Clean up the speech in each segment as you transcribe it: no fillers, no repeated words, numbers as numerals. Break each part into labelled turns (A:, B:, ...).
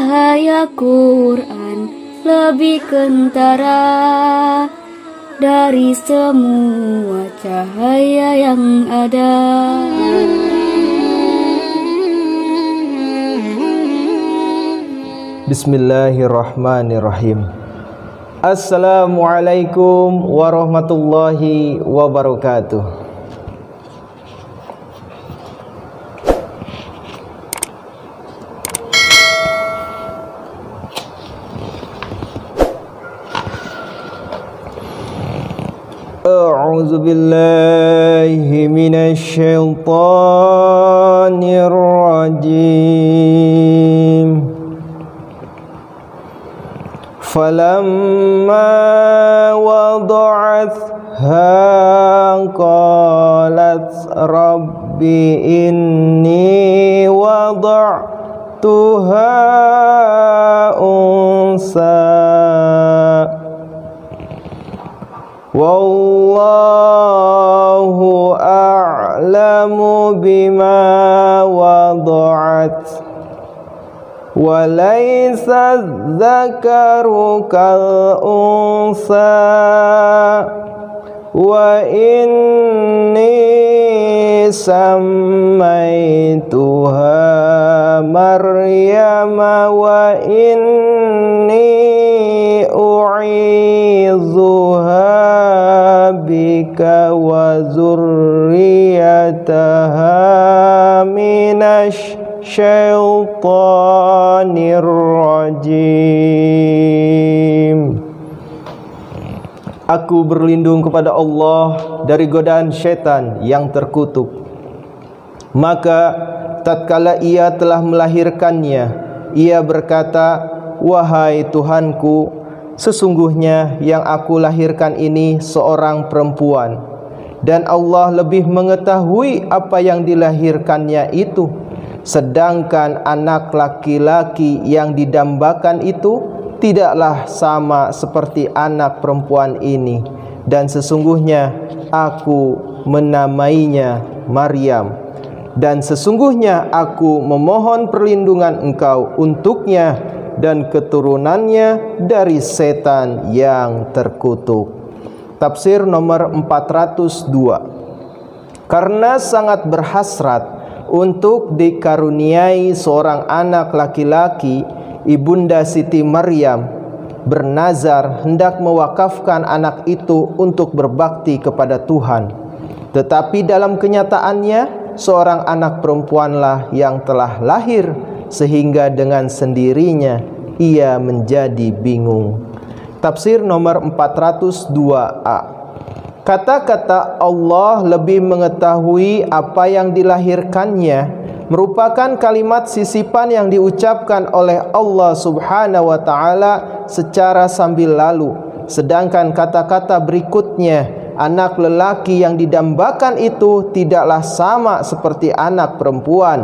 A: cahaya Quran lebih kentara dari semua cahaya yang ada.
B: Bismillahirrahmanirrahim. Assalamualaikum warahmatullahi wabarakatuh. A'udzu billahi minasy syaithanir rajim. Falamma wada'atha qalat rabbi inni wada'tuha unsa wallahu a'lamu bima wada'at wa laysa dzakaru kal unsa wa inni sammaituha Maryama wa inni u'izuha bika wa zurriyataha minasy syaitanir rajim. Aku berlindung kepada Allah dari godaan syaitan yang terkutuk. Maka tatkala ia telah melahirkannya, ia berkata, wahai Tuhanku, sesungguhnya yang aku lahirkan ini seorang perempuan, dan Allah lebih mengetahui apa yang dilahirkannya itu. Sedangkan anak laki-laki yang didambakan itu tidaklah sama seperti anak perempuan ini. Dan sesungguhnya aku menamainya Maryam. Dan sesungguhnya aku memohon perlindungan Engkau untuknya dan keturunannya dari setan yang terkutuk. Tafsir nomor 402. Karena sangat berhasrat untuk dikaruniai seorang anak laki-laki, Ibunda Siti Maryam bernazar hendak mewakafkan anak itu untuk berbakti kepada Tuhan. Tetapi dalam kenyataannya seorang anak perempuanlah yang telah lahir, sehingga dengan sendirinya ia menjadi bingung. Tafsir nomor 402a. Kata-kata Allah lebih mengetahui apa yang dilahirkannya merupakan kalimat sisipan yang diucapkan oleh Allah Subhanahu wa taala secara sambil lalu. Sedangkan kata-kata berikutnya, anak lelaki yang didambakan itu tidaklah sama seperti anak perempuan,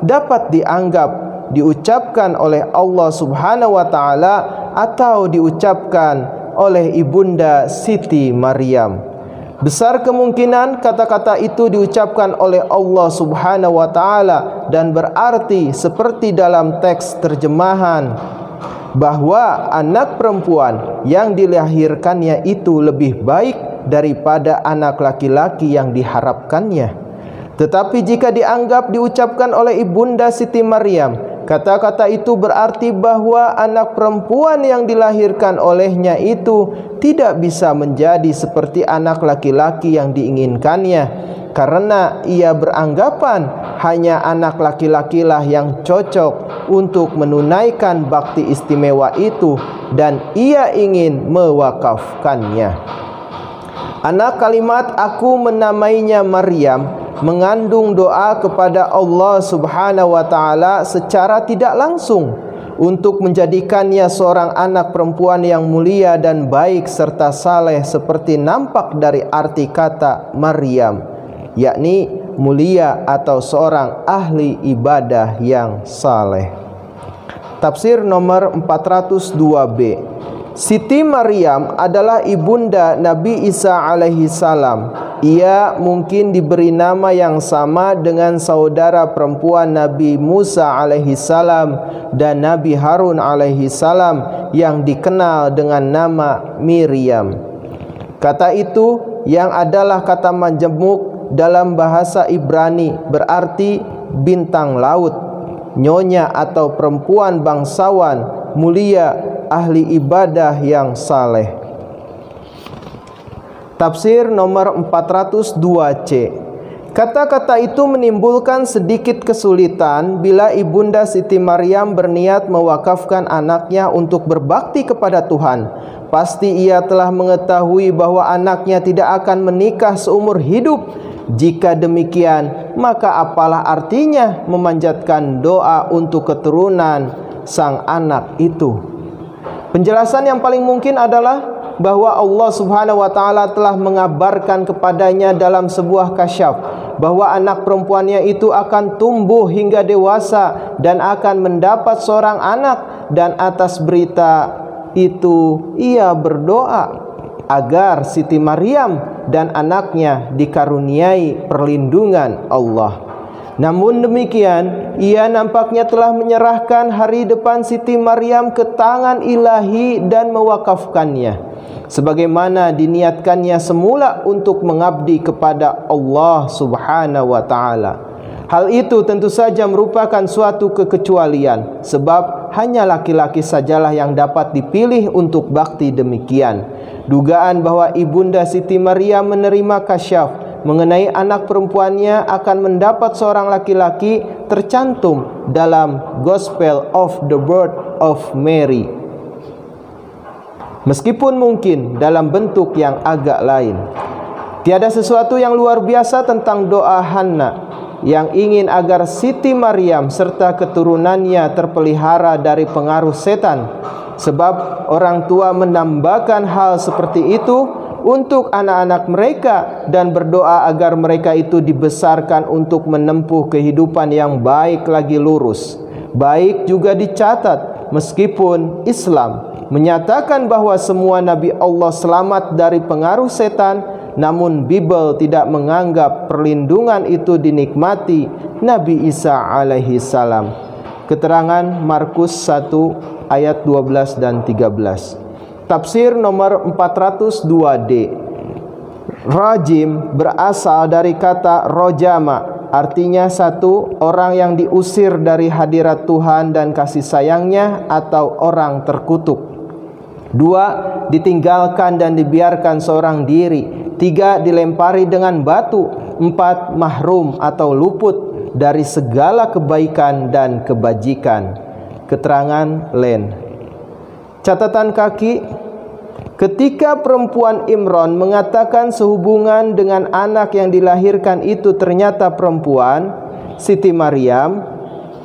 B: dapat dianggap diucapkan oleh Allah Subhanahu wa taala atau diucapkan oleh Ibunda Siti Maryam. Besar kemungkinan kata-kata itu diucapkan oleh Allah Subhanahu wa taala dan berarti seperti dalam teks terjemahan bahwa anak perempuan yang dilahirkannya itu lebih baik daripada anak laki-laki yang diharapkannya. Tetapi jika dianggap diucapkan oleh Ibunda Siti Maryam, kata-kata itu berarti bahwa anak perempuan yang dilahirkan olehnya itu tidak bisa menjadi seperti anak laki-laki yang diinginkannya, karena ia beranggapan hanya anak laki-lakilah yang cocok untuk menunaikan bakti istimewa itu, dan ia ingin mewakafkannya. Anak kalimat aku menamainya Maryam mengandung doa kepada Allah Subhanahu wa taala secara tidak langsung untuk menjadikannya seorang anak perempuan yang mulia dan baik serta saleh seperti nampak dari arti kata Maryam, yakni mulia atau seorang ahli ibadah yang saleh. Tafsir nomor 402b. Siti Maryam adalah ibunda Nabi Isa alaihi salam ia mungkin diberi nama yang sama dengan saudara perempuan Nabi Musa alaihi salam dan Nabi Harun alaihi salam yang dikenal dengan nama Miriam. Kata itu yang adalah kata majemuk dalam bahasa Ibrani berarti bintang laut, nyonya atau perempuan bangsawan mulia, ahli ibadah yang saleh. Tafsir nomor 402C. Kata-kata itu menimbulkan sedikit kesulitan bila Ibunda Siti Maryam berniat mewakafkan anaknya untuk berbakti kepada Tuhan. Pasti ia telah mengetahui bahwa anaknya tidak akan menikah seumur hidup. Jika demikian, maka apalah artinya memanjatkan doa untuk keturunan sang anak itu? Penjelasan yang paling mungkin adalah bahwa Allah Subhanahu wa taala telah mengabarkan kepadanya dalam sebuah kasyaf bahwa anak perempuannya itu akan tumbuh hingga dewasa dan akan mendapat seorang anak, dan atas berita itu ia berdoa agar Siti Maryam dan anaknya dikaruniai perlindungan Allah. Namun demikian, ia nampaknya telah menyerahkan hari depan Siti Maryam ke tangan ilahi dan mewakafkannya, sebagaimana diniatkannya semula untuk mengabdi kepada Allah Subhanahu wa taala. Hal itu tentu saja merupakan suatu kekecualian, sebab hanya laki-laki sajalah yang dapat dipilih untuk bakti demikian. Dugaan bahwa Ibunda Siti Maryam menerima kasyaf mengenai anak perempuannya akan mendapat seorang laki-laki tercantum dalam Gospel of the Birth of Mary, meskipun mungkin dalam bentuk yang agak lain. Tiada sesuatu yang luar biasa tentang doa Hana yang ingin agar Siti Maryam serta keturunannya terpelihara dari pengaruh setan, sebab orang tua menambahkan hal seperti itu untuk anak-anak mereka dan berdoa agar mereka itu dibesarkan untuk menempuh kehidupan yang baik lagi lurus. Baik juga dicatat, meskipun Islam menyatakan bahwa semua Nabi Allah selamat dari pengaruh setan, namun Bible tidak menganggap perlindungan itu dinikmati Nabi Isa alaihi salam. Keterangan Markus 1 ayat 12 dan 13. Tafsir nomor 402D. Rajim berasal dari kata rojama, artinya satu, orang yang diusir dari hadirat Tuhan dan kasih sayangnya atau orang terkutuk. Dua, ditinggalkan dan dibiarkan seorang diri. Tiga, dilempari dengan batu. Empat, mahrum atau luput dari segala kebaikan dan kebajikan. Keterangan Len. Catatan kaki, ketika perempuan Imran mengatakan sehubungan dengan anak yang dilahirkan itu ternyata perempuan, Siti Maryam,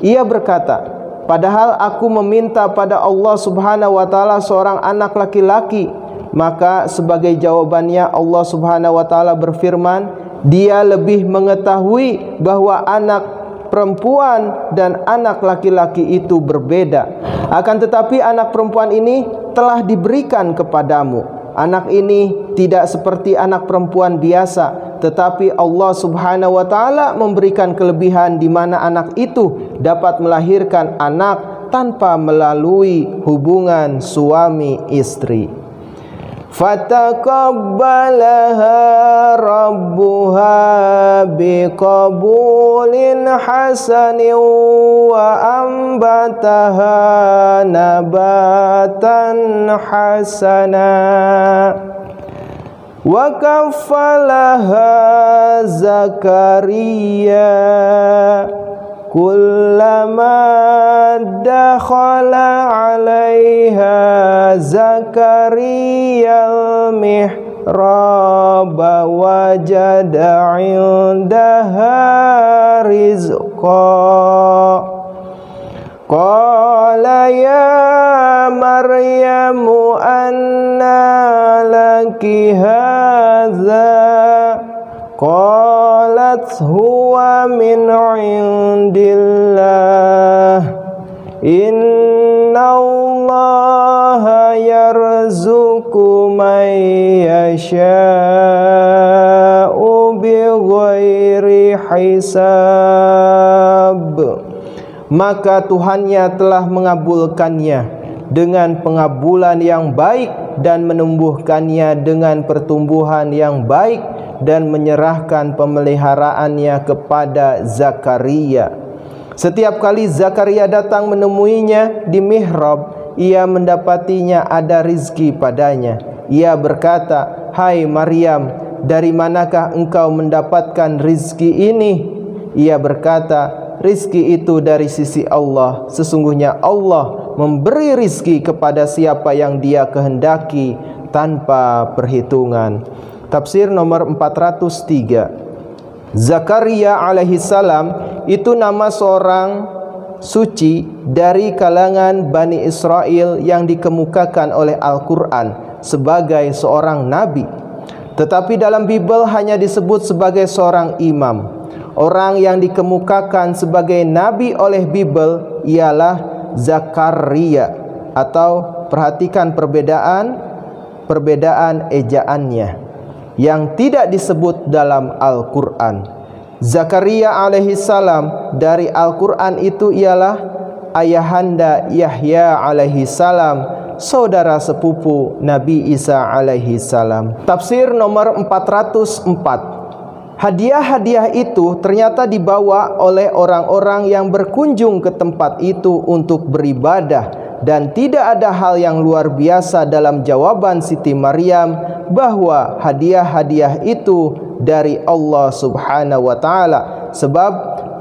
B: ia berkata, padahal aku meminta pada Allah Subhanahu wa taala seorang anak laki-laki. Maka sebagai jawabannya Allah Subhanahu wa taala berfirman, Dia lebih mengetahui bahwa anak perempuan dan anak laki-laki itu berbeda. Akan tetapi anak perempuan ini telah diberikan kepadamu. Anak ini tidak seperti anak perempuan biasa, tetapi Allah Subhanahu wa taala memberikan kelebihan di mana anak itu dapat melahirkan anak tanpa melalui hubungan suami istri. Fataqabbalaha rabbuha biqabulin hasanin wa ambataha nabatan hasana wa kaffalaha Zakaria kullama dakhala 'alaiha Zakaria al-mihrab wajada 'indaha rizqa qala ya Maryamu anna laki hadza qalat huwa min 'indillah innallaha yarzuqu man yasha'u hisab. Maka Tuhannya telah mengabulkannya dengan pengabulan yang baik dan menumbuhkannya dengan pertumbuhan yang baik dan menyerahkan pemeliharaannya kepada Zakaria. Setiap kali Zakaria datang menemuinya di mihrab, ia mendapatinya ada rizki padanya. Ia berkata, "Hai Maryam, dari manakah engkau mendapatkan rizki ini?" Ia berkata, "Rizki itu dari sisi Allah. Sesungguhnya Allah memberi rizki kepada siapa yang Dia kehendaki tanpa perhitungan." Tafsir nomor 403. Zakaria alaihi salam itu nama seorang suci dari kalangan Bani Israel yang dikemukakan oleh Al-Quran sebagai seorang nabi. Tetapi dalam Bible hanya disebut sebagai seorang imam. Orang yang dikemukakan sebagai nabi oleh Bible ialah Zakaria, atau perhatikan perbedaan ejaannya yang tidak disebut dalam Al-Quran. Zakaria alaihi salam dari Al-Quran itu ialah ayahanda Yahya alaihi salam, saudara sepupu Nabi Isa alaihi salam. Tafsir nomor 404. Hadiah-hadiah itu ternyata dibawa oleh orang-orang yang berkunjung ke tempat itu untuk beribadah, dan tidak ada hal yang luar biasa dalam jawaban Siti Maryam bahwa hadiah-hadiah itu dari Allah Subhanahu wa taala, sebab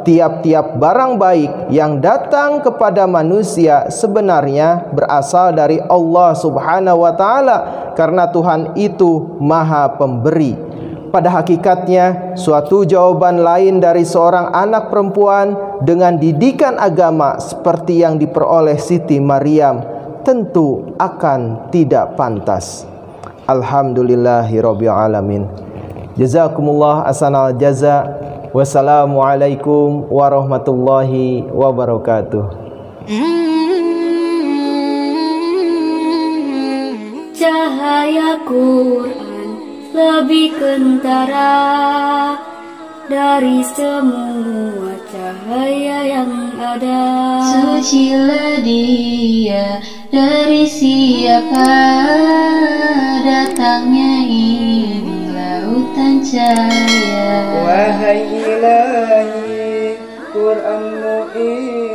B: tiap-tiap barang baik yang datang kepada manusia sebenarnya berasal dari Allah Subhanahu wa taala, karena Tuhan itu Maha Pemberi. Pada hakikatnya, suatu jawaban lain dari seorang anak perempuan dengan didikan agama seperti yang diperoleh Siti Maryam tentu akan tidak pantas. Alhamdulillahirabbil alamin. Jazakumullah ahsanal jaza. Wassalamualaikum warahmatullahi wabarakatuh.
A: Cahaya Quran lebih kentara dari semua cahaya yang ada.
C: Sucilah Dia dari siapa datangnya ini lautan cahaya.
B: Wahai Ilahi, Quranmu ini